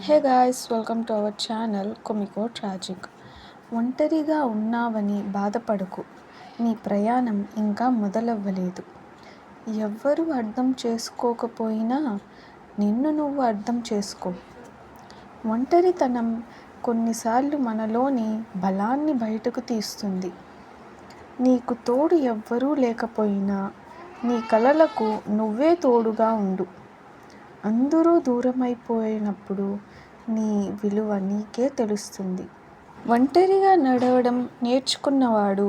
Hey guys, welcome to our channel Comico Tragic. ఒంటరిగా ఉన్నావని బాధపడకు, నీ ప్రయాణం ఇంకా మొదలవ్వలేదు. ఎవ్వరూ అర్థం చేసుకోకపోయినా నిన్ను నువ్వు అర్థం చేసుకో. ఒంటరితనం కొన్నిసార్లు మనలోని బలాన్ని బయటకు తీస్తుంది. నీకు తోడు ఎవ్వరూ లేకపోయినా నీ కలలకు నువ్వే తోడుగా ఉండు. అందరూ దూరమైపోయినప్పుడు నీ విలువ నీకే తెలుస్తుంది. ఒంటరిగా నడవడం నేర్చుకున్నవాడు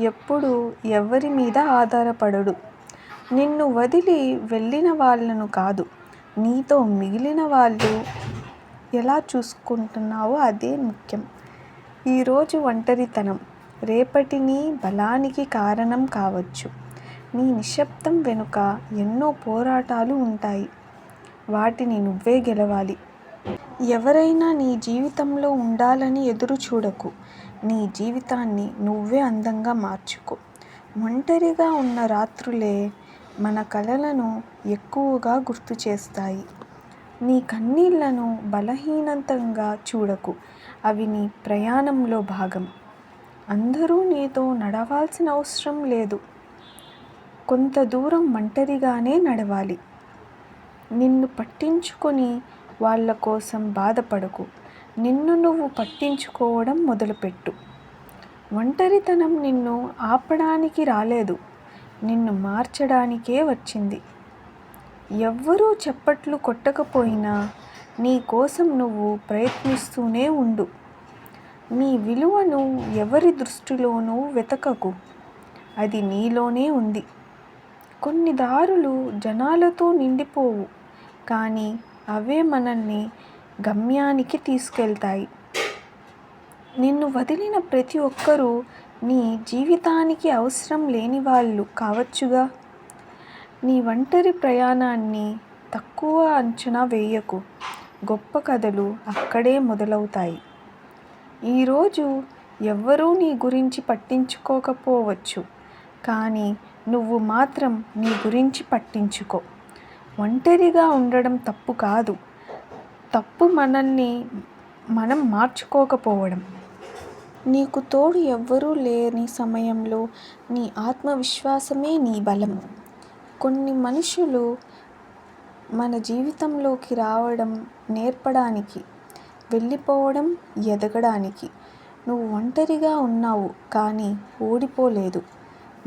ఎప్పుడూ ఎవరి మీద ఆధారపడడు. నిన్ను వదిలి వెళ్ళిన వాళ్ళను కాదు, నీతో మిగిలిన వాళ్ళు ఎలా చూసుకుంటున్నావో అదే ముఖ్యం. ఈరోజు ఒంటరితనం రేపటి నీ బలానికి కారణం కావచ్చు. నీ నిశ్శబ్దం వెనుక ఎన్నో పోరాటాలు ఉంటాయి. వాటిని నువ్వే గెలవాలి. ఎవరైనా నీ జీవితంలో ఉండాలని ఎదురు చూడకు. నీ జీవితాన్ని నువ్వే అందంగా మార్చుకో. ఒంటరిగా ఉన్న రాత్రులే మన కలలను ఎక్కువగా గుర్తు చేస్తాయి. నీ కన్నీళ్లను బలహీనతంగా చూడకు, అవి నీ ప్రయాణంలో భాగం. అందరూ నీతో నడవాల్సిన అవసరం లేదు. కొంత దూరం ఒంటరిగానే నడవాలి. నిన్ను పట్టించుకొని వాళ్ళ కోసం బాధపడకు. నిన్ను నువ్వు పట్టించుకోవడం మొదలుపెట్టు. ఒంటరితనం నిన్ను ఆపడానికి రాలేదు, నిన్ను మార్చడానికే వచ్చింది. ఎవ్వరూ చప్పట్లు కొట్టకపోయినా నీ కోసం నువ్వు ప్రయత్నిస్తూనే ఉండు. నీ విలువను ఎవరి దృష్టిలోనూ వెతకకు, అది నీలోనే ఉంది. కొన్ని దారులు జనాలతో నిండిపోవు, కానీ అవే మనల్ని గమ్యానికి తీసుకెళ్తాయి. నిన్ను వదిలిన ప్రతి ఒక్కరూ నీ జీవితానికి అవసరం లేని వాళ్ళు కావచ్చుగా. నీ ఒంటరి ప్రయాణాన్ని తక్కువ అంచనా వేయకు. గొప్ప కథలు అక్కడే మొదలవుతాయి. ఈరోజు ఎవ్వరూ నీ గురించి పట్టించుకోకపోవచ్చు, కానీ నువ్వు మాత్రం నీ గురించి పట్టించుకో. ఒంటరిగా ఉండడం తప్పు కాదు, తప్పు మనల్ని మనం మార్చుకోకపోవడం. నీకు తోడు ఎవ్వరూ లేని సమయంలో నీ ఆత్మవిశ్వాసమే నీ బలం. కొన్ని మనుషులు మన జీవితంలోకి రావడం నేర్పడానికి, వెళ్ళిపోవడం ఎదగడానికి. నువ్వు ఒంటరిగా ఉన్నావు, కానీ ఓడిపోలేదు.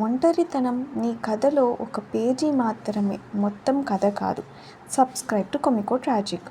ఒంటరితనం నీ కథలో ఒక పేజీ మాత్రమే, మొత్తం కథ కాదు. Subscribe to Comico tragic.